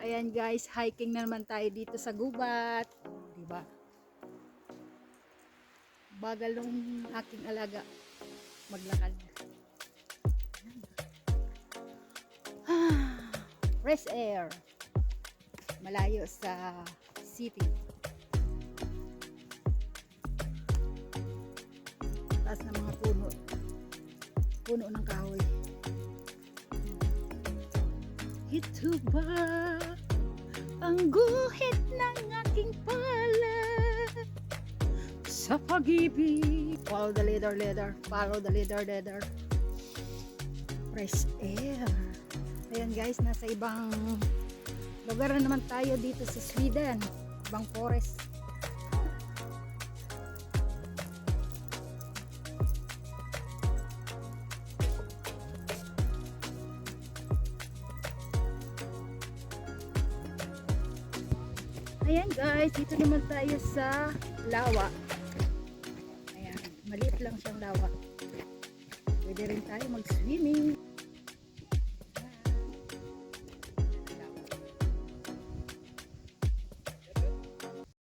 Ayan guys, hiking na naman tayo dito sa gubat. Diba? Bagal nung aking alaga maglakad. Fresh air. Malayo sa city. Taas ng mga puno. Puno ng kahoy. Ito ba ang guhit ng aking palad sa pag-ibig? Follow the leader. Follow the leader. Fresh air. Ayan guys, nasa ibang lugar na naman tayo dito sa Sweden. Ibang forest. Ayan guys, dito naman tayo sa lawa. Ayan, maliit lang siyang lawa. Pwede rin tayo mag-swimming.